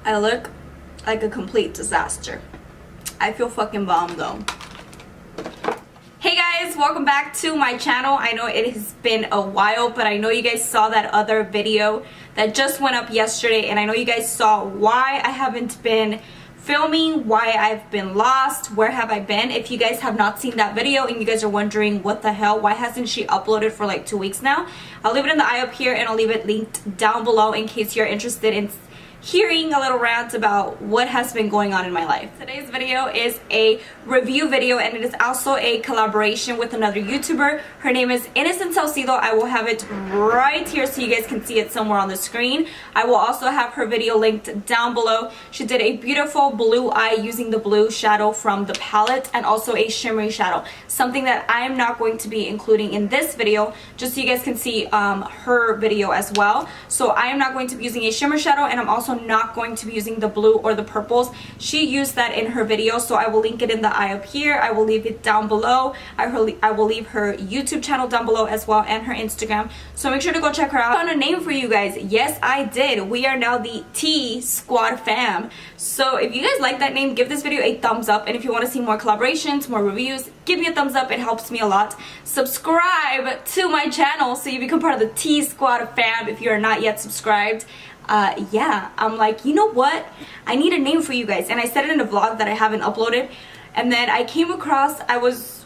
I look like a complete disaster. I feel fucking bomb though. Hey guys, welcome back to my channel. I know it has been a while, but I know you guys saw that other video that just went up yesterday, and I know you guys saw why I haven't been filming, why I've been lost, where have I been. If you guys have not seen that video and you guys are wondering what the hell, why hasn't she uploaded for like 2 weeks now, I'll leave it in the eye up here and I'll leave it linked down below in case you're interested in hearing a little rant about what has been going on in my life. Today's video is a review video, and it is also a collaboration with another YouTuber. Her name is SAUCEDO'S. I will have it right here so you guys can see it somewhere on the screen. I will also have her video linked down below. She did a beautiful blue eye using the blue shadow from the palette, and also a shimmery shadow, something that I am not going to be including in this video, just so you guys can see her video as well. So I am not going to be using a shimmer shadow, and I'm also not going to be using the blue or the purples. She used that in her video, so I will link it in the eye up here. I will leave it down below. I will leave her YouTube channel down below as well, and her Instagram, so make sure to go check her out. I found a name for you guys. Yes, I did. We are now the TSQUADFAM. So if you guys like that name, give this video a thumbs up, and if you want to see more collaborations, more reviews, give me a thumbs up. It helps me a lot. Subscribe to my channel so you become part of the TSQUADFAM if you are not yet subscribed. Yeah, I'm like, you know what, I need a name for you guys, and I said it in a vlog that I haven't uploaded, and then I came across,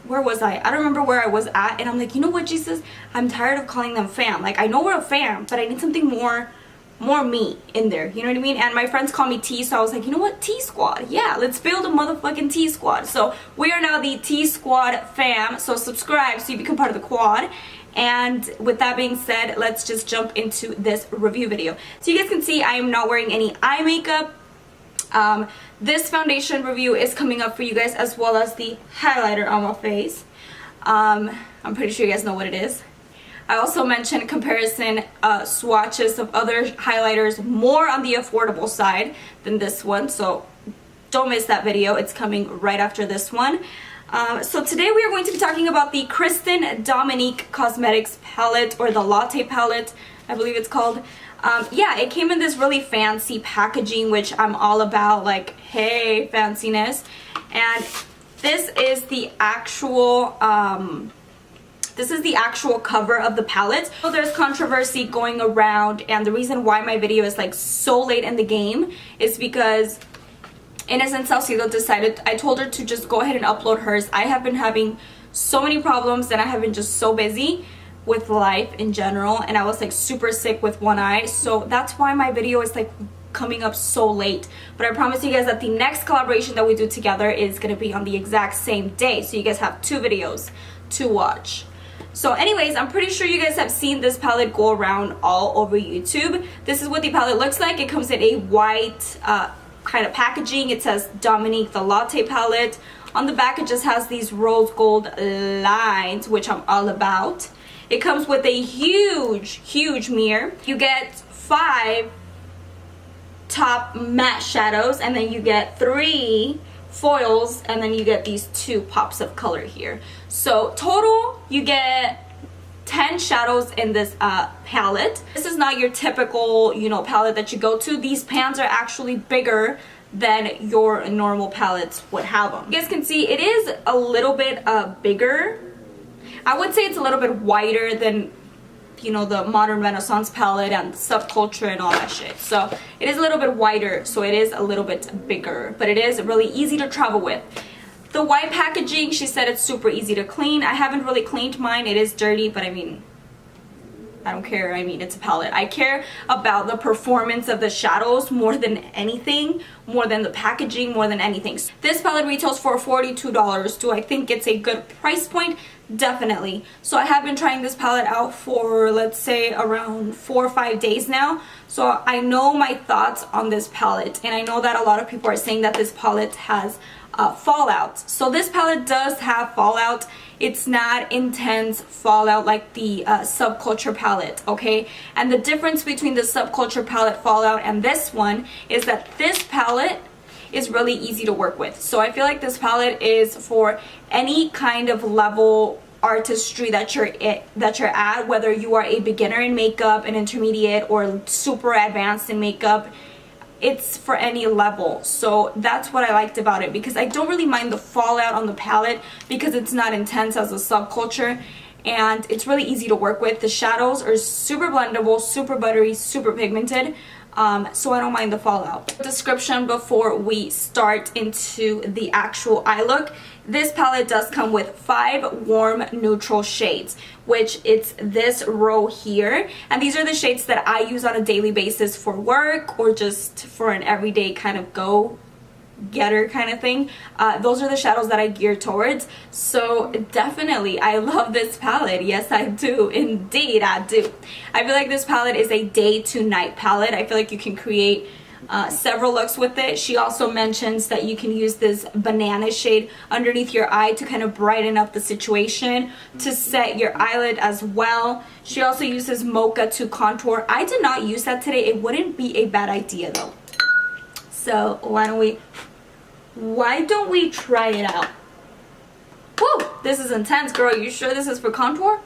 where was I don't remember where I was at, and I'm like, you know what, Jesus, I'm tired of calling them fam. Like, I know we're a fam, but I need something more me in there, you know what I mean? And my friends call me T, so I was like, you know what, T Squad, yeah, let's build a motherfucking T Squad. So we are now the TSQUADFAM, so subscribe so you become part of the quad. And with that being said, let's just jump into this review video. So you guys can see I am not wearing any eye makeup. This foundation review is coming up for you guys, as well as the highlighter on my face. I'm pretty sure you guys know what it is. I also mentioned comparison swatches of other highlighters, more on the affordable side than this one, so don't miss that video. It's coming right after this one. So today we are going to be talking about the Christen Dominique Cosmetics palette, or the Latte palette, I believe it's called. Yeah, it came in this really fancy packaging, which I'm all about, like, hey, fanciness. And this is the actual cover of the palette. So there's controversy going around, and the reason why my video is like so late in the game is because SAUCEDO'S decided, I told her to just go ahead and upload hers. I have been having so many problems, and I have been just so busy with life in general, and I was like super sick with one eye, so that's why my video is like coming up so late. But I promise you guys that the next collaboration that we do together is going to be on the exact same day, so you guys have 2 videos to watch. So anyways, I'm pretty sure you guys have seen this palette go around all over YouTube. This is what the palette looks like. It comes in a white kind of packaging. It says Dominique the Latte palette. On the back it just has these rose gold lines, which I'm all about. It comes with a huge mirror. You get 5 top matte shadows, and then you get 3 foils, and then you get these 2 pops of color here. So total you get 10 shadows in this palette. This is not your typical, you know, palette that you go to. These pans are actually bigger than your normal palettes would have them. You guys can see it is a little bit bigger. I would say it's a little bit wider than, you know, the modern Renaissance palette and subculture and all that shit. So it is a little bit wider, so it is a little bit bigger, but it is really easy to travel with. The white packaging, she said it's super easy to clean. I haven't really cleaned mine. It is dirty, but I mean, I don't care. I mean, it's a palette. I care about the performance of the shadows more than anything, more than the packaging, more than anything. This palette retails for $42. Do I think it's a good price point? Definitely. So I have been trying this palette out for, let's say, around 4 or 5 days now. So I know my thoughts on this palette, and I know that a lot of people are saying that this palette has fallout. So this palette does have fallout. It's not intense fallout like the subculture palette, okay? And the difference between the subculture palette fallout and this one is that this palette is really easy to work with. So I feel like this palette is for any kind of level artistry that you're at, whether you are a beginner in makeup, an intermediate, or super advanced in makeup. it's for any level. So that's what I liked about it, because I don't really mind the fallout on the palette because it's not intense as a subculture, and it's really easy to work with. The shadows are super blendable, super buttery, super pigmented, so I don't mind the fallout. Description before we start into the actual eye look. This palette does come with 5 warm neutral shades, which it's this row here, and these are the shades that I use on a daily basis for work or just for an everyday kind of go getter kind of thing. Those are the shadows that I gear towards. So definitely I love this palette. Yes, I do. Indeed I do. I feel like this palette is a day to night palette. I feel like you can create several looks with it. She also mentions that you can use this banana shade underneath your eye to kind of brighten up the situation, to set your eyelid as well. She also uses mocha to contour. I did not use that today. It wouldn't be a bad idea though. So why don't we try it out? Whoa, this is intense, girl. You sure this is for contour?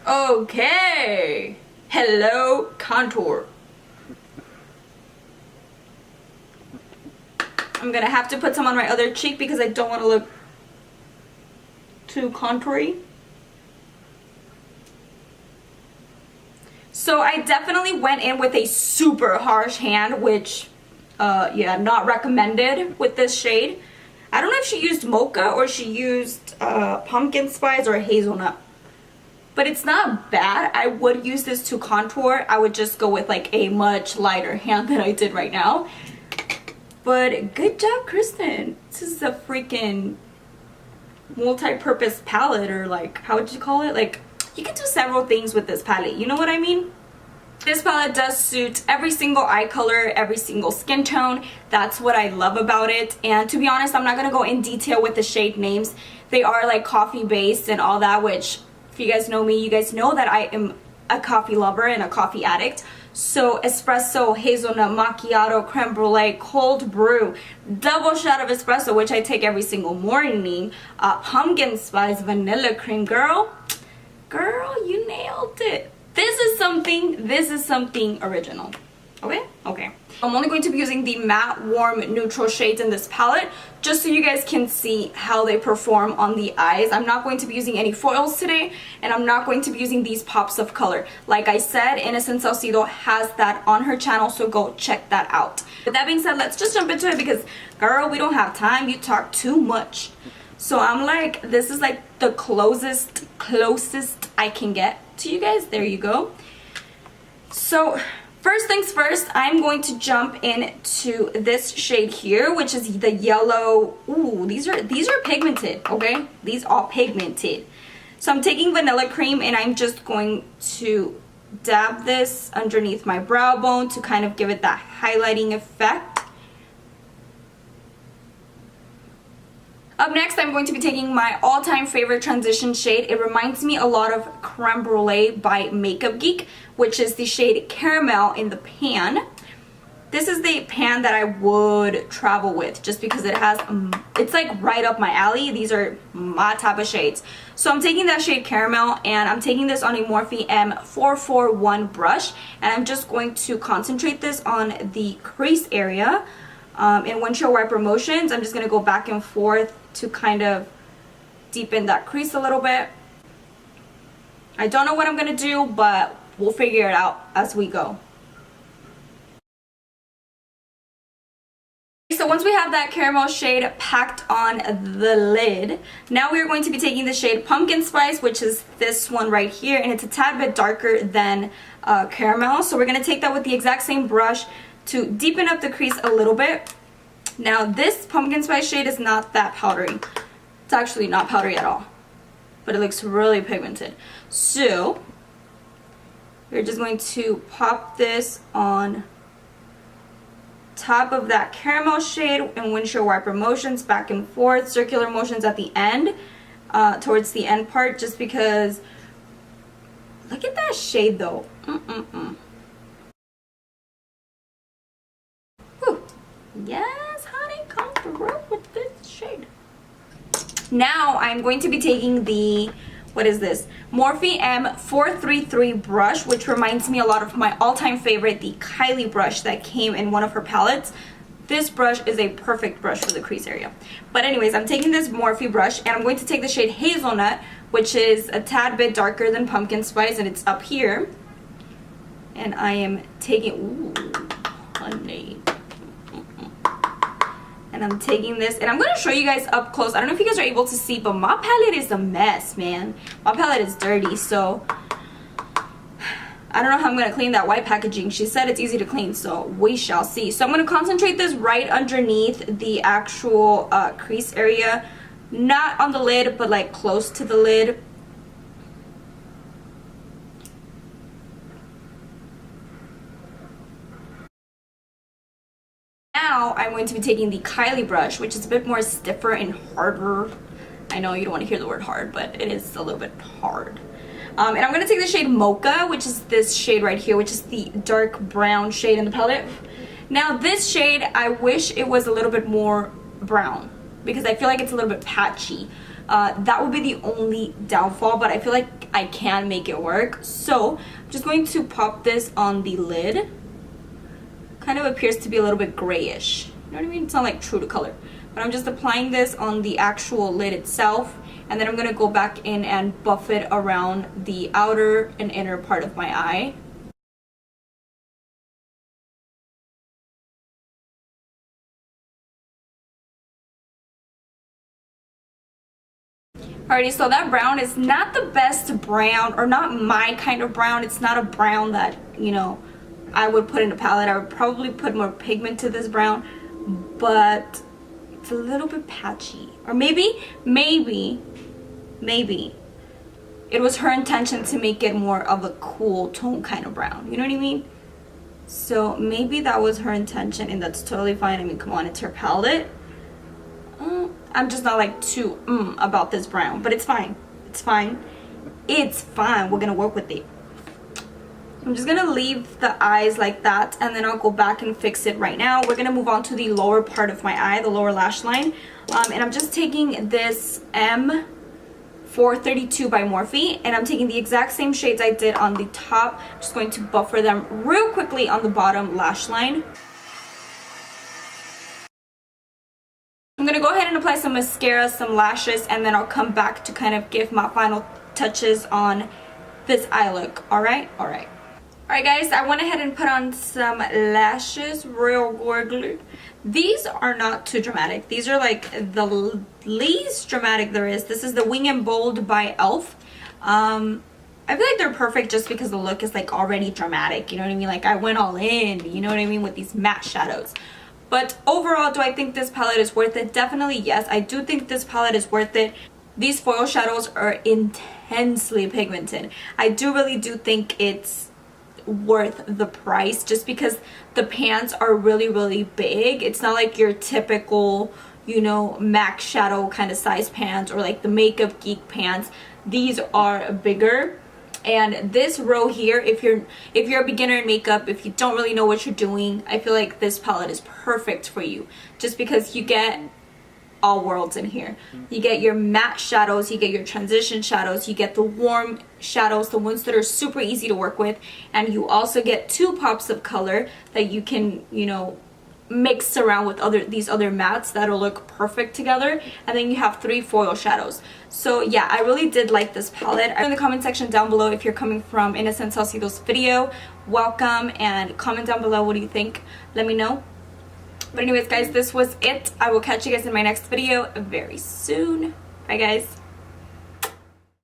Okay. Hello, contour. I'm gonna have to put some on my other cheek because I don't want to look too contoury. So I definitely went in with a super harsh hand, which, yeah, not recommended with this shade. I don't know if she used mocha or she used pumpkin spice or hazelnut. But it's not bad. I would use this to contour. I would just go with like a much lighter hand than I did right now. But good job, Christen. This is a freaking multi-purpose palette, or like, how would you call it? Like, you can do several things with this palette. You know what I mean? This palette does suit every single eye color, every single skin tone. That's what I love about it. And to be honest, I'm not going to go in detail with the shade names. They are like coffee based and all that, which if you guys know me, you guys know that I am a coffee lover and a coffee addict. So espresso, hazelnut, macchiato, creme brulee, cold brew, double shot of espresso, which I take every single morning, pumpkin spice, vanilla cream. Girl, you nailed it. This is something original. Okay. I'm only going to be using the matte warm neutral shades in this palette just so you guys can see how they perform on the eyes. I'm not going to be using any foils today, and I'm not going to be using these pops of color. Like I said, Innocent Saucedo has that on her channel, so go check that out. With that being said, let's just jump into it because, girl, we don't have time. You talk too much. So I'm like, this is like the closest I can get to you guys. There you go. So first things first, I'm going to jump into this shade here, which is the yellow. Ooh, these are pigmented, okay? These are pigmented. So I'm taking vanilla cream and I'm just going to dab this underneath my brow bone to kind of give it that highlighting effect. Up next, I'm going to be taking my all-time favorite transition shade. It reminds me a lot of Creme Brulee by Makeup Geek, which is the shade Caramel in the pan. This is the pan that I would travel with just because it has, it's like right up my alley. These are my type of shades. So I'm taking that shade Caramel and I'm taking this on a Morphe M441 brush, and I'm just going to concentrate this on the crease area. In windshield wiper motions, I'm just going to go back and forth to kind of deepen that crease a little bit. I don't know what I'm going to do, but we'll figure it out as we go. So once we have that caramel shade packed on the lid, now we're going to be taking the shade Pumpkin Spice, which is this one right here, and it's a tad bit darker than caramel. So we're going to take that with the exact same brush to deepen up the crease a little bit. Now this pumpkin spice shade is not that powdery. It's actually not powdery at all, but it looks really pigmented. So we're just going to pop this on top of that caramel shade in windshield wiper motions, back and forth, circular motions at the end, towards the end part, just because look at that shade though. Yes, honey, come through with this shade. Now I'm going to be taking the what is this? Morphe M433 brush, which reminds me a lot of my all-time favorite, the Kylie brush that came in one of her palettes. This brush is a perfect brush for the crease area. But anyways, I'm taking this Morphe brush and I'm going to take the shade Hazelnut, which is a tad bit darker than Pumpkin Spice, and it's up here. And I am taking, ooh, honey. And I'm taking this, and I'm going to show you guys up close. I don't know if you guys are able to see, but my palette is a mess, man. My palette is dirty, so I don't know how I'm going to clean that white packaging. She said it's easy to clean, so we shall see. So I'm going to concentrate this right underneath the actual crease area. Not on the lid, but like close to the lid. Now I'm going to be taking the Kylie brush, which is a bit more stiffer and harder. I know you don't want to hear the word hard, but it is a little bit hard. And I'm going to take the shade Mocha, which is this shade right here, which is the dark brown shade in the palette. Now this shade, I wish it was a little bit more brown, because I feel like it's a little bit patchy. That would be the only downfall, but I feel like I can make it work. So I'm just going to pop this on the lid. Kind of appears to be a little bit grayish. You know what I mean? It's not like true to color. But I'm just applying this on the actual lid itself. And then I'm going to go back in and buff it around the outer and inner part of my eye. Alrighty, so that brown is not the best brown, or not my kind of brown. It's not a brown that, you know, I would put in a palette. I would probably put more pigment to this brown, but it's a little bit patchy. Or maybe it was her intention to make it more of a cool tone kind of brown. You know what I mean? So maybe that was her intention, and that's totally fine. I mean, come on, it's her palette. I'm just not like too about this brown, but it's fine. It's fine. It's fine. We're gonna work with it. I'm just gonna leave the eyes like that, and then I'll go back and fix it right now. We're gonna move on to the lower part of my eye, the lower lash line. And I'm just taking this M432 by Morphe, and I'm taking the exact same shades I did on the top. I'm just going to buffer them real quickly on the bottom lash line. I'm gonna go ahead and apply some mascara, some lashes, and then I'll come back to kind of give my final touches on this eye look. Alright guys, I went ahead and put on some lashes real quickly. These are not too dramatic. These are like the least dramatic there is. This is the Wing and Bold by e.l.f. I feel like they're perfect just because the look is like already dramatic, you know what I mean? Like I went all in, you know what I mean, with these matte shadows. But overall, do I think this palette is worth it? Definitely yes. I do think this palette is worth it. These foil shadows are intensely pigmented. I really do think it's worth the price, just because the pants are really big. It's not like your typical, you know, MAC shadow kind of size pants, or like the Makeup Geek pants. These are bigger. And this row here, if you're a beginner in makeup, if you don't really know what you're doing, I feel like this palette is perfect for you, just because you get all worlds in here. You get your matte shadows, you get your transition shadows, you get the warm shadows, the ones that are super easy to work with, and you also get 2 pops of color that you can, you know, mix around with these other mattes that'll look perfect together. And then you have 3 foil shadows. So yeah, I really did like this palette. In the comment section down below, if you're coming from Innocent SAUCEDO'S video, welcome, and comment down below what do you think. Let me know. But anyways guys, this was it. I will catch you guys in my next video very soon. Bye guys.